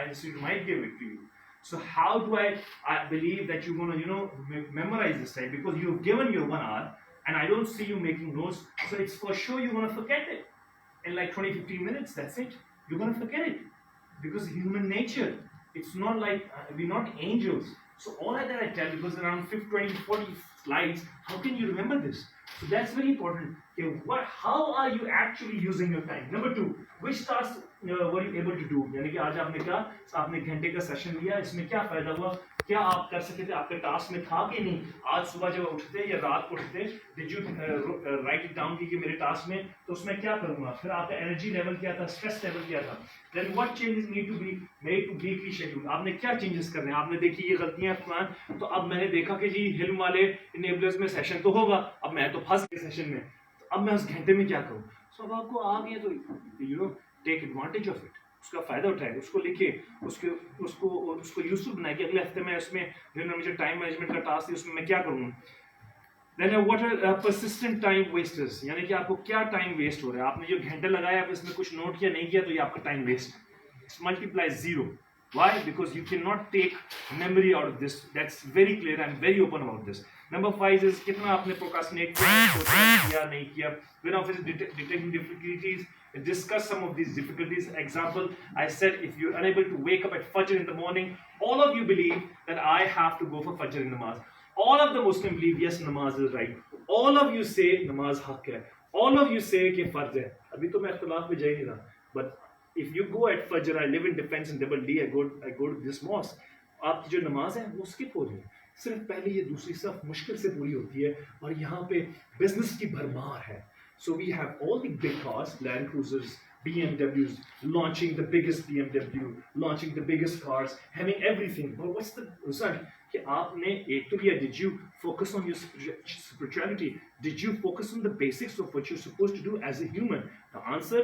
I just might give it to you. So how do I believe that you're gonna memorize this time, because you've given your 1 hour and I don't see you making notes, so it's for sure you're gonna forget it in like 20-15 minutes. That's it. You're gonna forget it because human nature. It's not like we're not angels. So all that I tell, because around 20-40 slides, how can you remember this? So that's very important. Okay, how are you actually using your time? Number 2, which tasks were you able to do? यानी कि आज आपने कहा आपने घंटे का session लिया, इसमें क्या फायदा हुआ, क्या आप कर सके थे, आपके टास्क में था कि नहीं? आज सुबह जब उठते या रात को उठते, did you right it down कि मेरे टास्क में तो उसमें क्या करूंगा? फिर आपका एनर्जी लेवल क्या था, स्ट्रेस लेवल क्या था? Then what changes need to be made to weekly schedule? आपने क्या चेंजेस करने हैं? आपने देखी ये गलतियां फलान, तो अब मैंने देखा कि जी हिल्म वाले इनेबलर्स में सेशन तो होगा, अब मैं तो फंस गया सेशन में, तो अब मैं उस घंटे में क्या करूं? सो अब आपको आ गया तो टेक एडवांटेज ऑफ इट, उसका फायदा उठाए, उसको लिखे, उसको यूजफुल बनाए कि अगले हफ्ते में उसमें मुझे टाइम मैनेजमेंट का टास्क है उसमें मैं क्या करूँ। Then what are persistent time wasters, यानी कि आपको क्या टाइम वेस्ट हो रहा है? आपने जो घंटे लगाया, आप इसमें कुछ नोट किया नहीं किया, तो ये आपका time waste, multiplies 0. Why? Because you cannot take memory out of this. That's very clear. I'm very open about this. Number 5 is कितना आपने procrastinate किया नहीं किया. When office detecting difficulties, discuss some of these difficulties. Example, I said if you're unable to wake up at Fajr in the morning, all of you believe that I have to go for Fajr in namaz. All of the Muslims believe yes, namaz is right. All of you say namaz haq hai. All of you say कि फर्ज है. अभी तो मैं इख्तिलाफ में जा ही नहीं रहा. But if you go at Fajr, I live in Defense in Double D, I go to this mosque, आपकी जो नमाज है वो स्किप हो रही है, सिर्फ पहली ये दूसरी सब मुश्किल से पूरी होती है, और यहाँ पे बिजनेस की भरमार है. So we have all the big cars, Land Cruisers, BMWs, launching the biggest BMW, launching the biggest cars, having everything. But what's the result? कि आपने एक तो लिया, did you focus on your spirituality? Did you focus on the basics of what you're supposed to do as a human? The answer,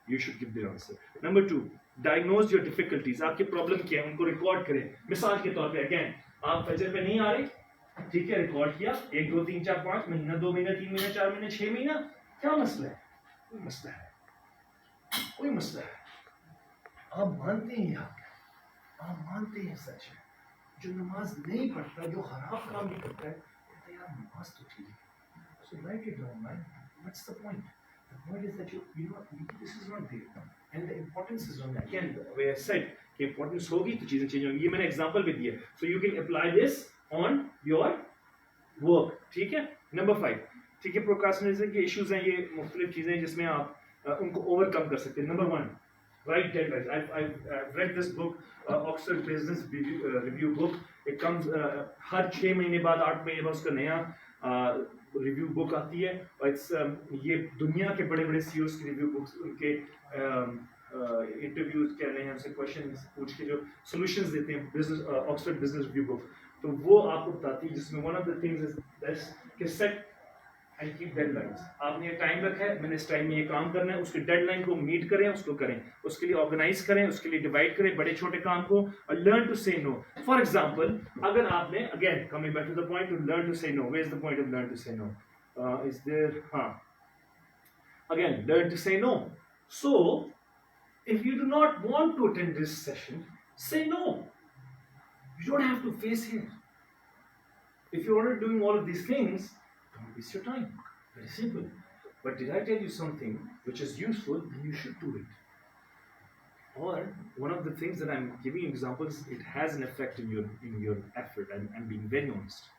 you should give the answer. Number 2, diagnose your difficulties. आपके problem क्या है, उनको record करें. मिसाल के तौर पे again, आप फजर पे नहीं आ रहे, ठीक है, रिकॉर्ड किया, 1 2 3 4 5 महीना, 2 महीना, 3 महीना, 4 महीने, 6 महीना, क्या मसला है? कोई मसला है, कोई मसला है. आप मानते हैं आप मानते हैं सच है. जो नमाज नहीं पढ़ता, जो खराब काम नहीं करता है, कहता है यार नमाज तो ठीक है. So write it down, man. What's the point? The point is that you know this is not there, and the importance is on that. Again, the way I said, कि importance होगी तो चीजें चेंज होंगी. ये मैंने example भी दिया, so you can apply this on your work. ठीक है. Number 5, ठीक है, प्रोक्रास्टिनेशन के इश्यूज हैं, ये मुख्तलिफ चीजें हैं जिसमें आप उनको ओवरकम कर सकते हैं. Number 1, write deadlines. I've read this book, Oxford Business Review book. It comes हर 6 महीने बाद, 8 महीने बाद उसका नया रिव्यू बुक आती है, और ये दुनिया के बड़े बड़े सीईओज की रिव्यू बुक्स, उनके इंटरव्यूज कर रहे हैं, उनसे क्वेश्चन पूछ के जो सॉल्यूशंस देते हैं, business Oxford business review book, तो वो आपको बताती है, जिसमें one of the things is this कि सेट एंड कीप डेडलाइंस. आपने ये टाइम रखा है, मैंने इस टाइम में ये काम करना है, उसके डेडलाइन को मीट करें, उसको करें, उसके लिए ऑर्गेनाइज करें, उसके लिए डिवाइड करें बड़े छोटे काम को, और learn to say no. For example, अगर आपने, again coming back to the point, to learn to say no, where is the point of learn to say no? Is there, हाँ, again learn to say no. So if you do not want to attend this session, say no. You don't have to face here. If you're already doing all of these things, don't waste your time. Very simple. But did I tell you something which is useful? Then you should do it. Or one of the things that I'm giving you examples, it has an effect in your effort. I'm being very honest.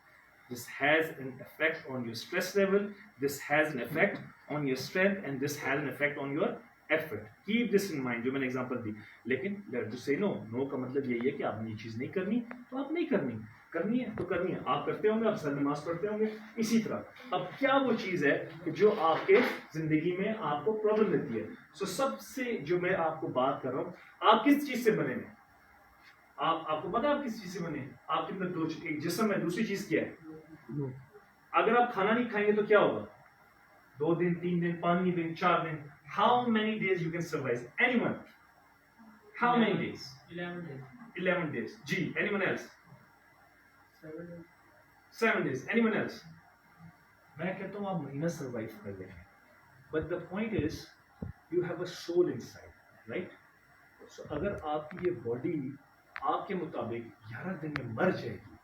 This has an effect on your stress level. This has an effect on your strength, and this has an effect on your effort. Keep this in mind. जो मैंने example दी, लेकिन learn to say no. No का मतलब यही है कि आपने ये चीज नहीं करनी तो आप नहीं करनी, करनी है तो करनी है. आप करते होंगे, आप सर नमाज पढ़ते होंगे, इसी तरह. अब क्या वो चीज है कि जो आपके जिंदगी में आपको प्रॉब्लम देती है? सो सबसे जो मैं आपको बात कर रहा हूँ, आप किस चीज से बने हैं? आपको पता है आप किस चीज से बने? आपके अंदर दो, एक जिस्म है, दूसरी चीज क्या है? अगर आप खाना नहीं खाएंगे तो क्या होगा? 2 दिन, 3 दिन, 5 दिन, 4 दिन. How many days you can survive? Anyone? How many days? 11 days. 11 days. G. Anyone else? 7 days. 7 days. Anyone else? मैं कहता हूँ आप महीना survive कर लेंगे. But the point is, you have a soul inside, right? सो अगर आपकी ये बॉडी आपके मुताबिक 11 दिन में मर जाएगी,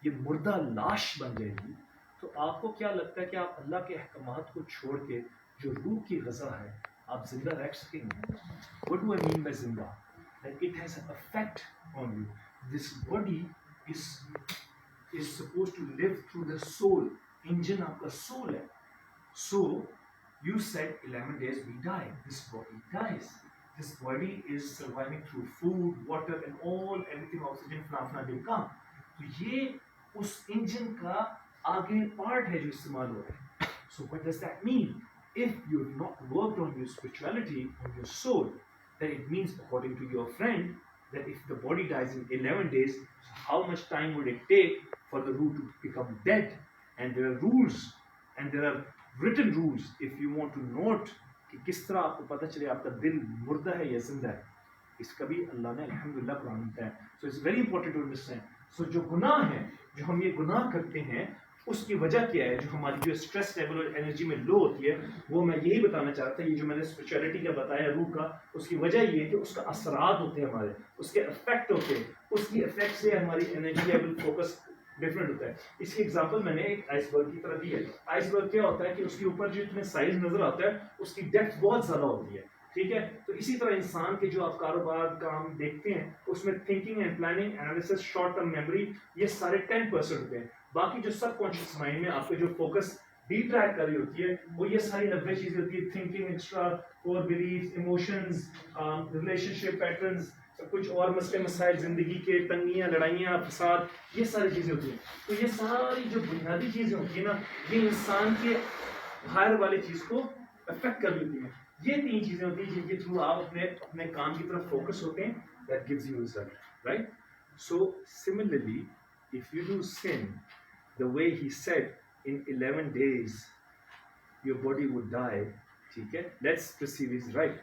ये मुर्दा लाश बन जाएगी, तो आपको क्या लगता है कि आप अल्लाह के अहकामात को छोड़ के जो रूह की ग़ज़ा है आप जिंदा रह सकेंगे? What do I mean by जिंदा? That it has an effect on you. This body is supposed to live through the soul. Engine आपका soul है. So you said 11 days we die. This body dies. This body is surviving through food, water and everything, oxygen, फलाना will come. तो ये उस engine का आगे part है जो इस्तेमाल हो रहा है. So what does that mean? If you've not worked on your spirituality, on your soul, then it means, according to your friend, that if the body dies in 11 days, how much time would it take for the root to become dead? And there are rules, and there are written rules. If you want to note कि किस तरह आपको पता चले आपका दिल मुर्दा है या जिंदा है, इसका भी अल्लाह ने अल्हम्दुलिल्लाह कुरान में बताया. So it's very important to understand. So जो गुनाह है, जो हम ये गुनाह करते हैं, उसकी वजह क्या है? जो हमारी जो स्ट्रेस लेवल और एनर्जी में लो होती है, वो मैं यही बताना चाहता हूँ. ये जो मैंने स्पिरिचुअलिटी का बताया रूह का, उसकी वजह ये है कि उसका असरात होते हैं हमारे, उसके इफेक्ट होते हैं, उसकी इफेक्ट से हमारी एनर्जी लेवल फोकस डिफरेंट होता है. इसकी एग्जांपल मैंने एक आइसबर्ग की तरह दी है. आइसबर्ग क्या होता है कि उसके ऊपर जो इतने साइज नजर आता है, उसकी डेप्थ बहुत ज्यादा होती है. ठीक है, तो इसी तरह इंसान के जो आप कारोबार काम देखते हैं, उसमें thinking and planning, analysis, short term memory, ये सारे 10% होते हैं. बाकी जो सबकॉन्शियस माइंड में आपके जो फोकस डिट्रैक्ट कर रही होती है, वो ये सारी 90 चीजें होती है. Thinking, extra, core belief, emotions, relationship patterns, कुछ और मसले मसाइल, जिंदगी के तंगियां, लड़ाइयाँ, फसाद, ये सारी चीजें होती हैं. तो ये सारी जो बुनियादी चीजें होती है ना, ये इंसान के बाहर वाली चीज को अफेक्ट कर देती हैं. ये 3 चीजें होती हैं जिनके थ्रू आप अपने काम की तरफ फोकस होते हैं. That gives you result, right? So similarly if you do sin the way he said in 11 days your body would die. ठीक है, let's proceed. is right.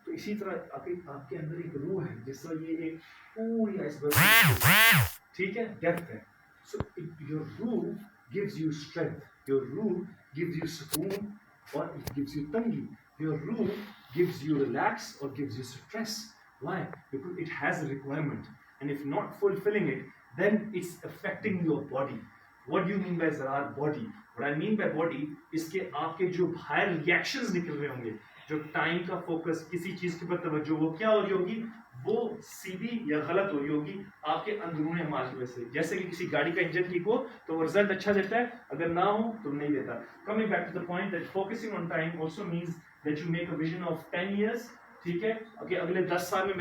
तो इसी तरह आपके अंदर एक रूह है, जिस तरह ये एक पूरी आइसबर्ग, ठीक है, डेप्थ है. So your रूह gives you strength, your रूह gives you सुकून, or it gives you tangi. Your रूह gives you relax or gives you stress. Why? Because it has a requirement, and if not fulfilling it, then it's affecting your body. What do you mean by Zarar body? What I mean by body is कि आपके जो बाहर reactions निकल रहे होंगे, जो time का focus, किसी चीज के ऊपर तवज्जो, वो क्या हो रही होगी? वो सीधी या गलत हो रही होगी आपके अंदरूनी अमाल की वजह से. जैसे कि किसी गाड़ी का इंजन ठीक हो तो वो रिजल्ट अच्छा देता है, अगर ना हो तो नहीं देता. Coming back to the point that focusing on time also means that you make a vision of 10 years. ठीक है, अगले 10 साल में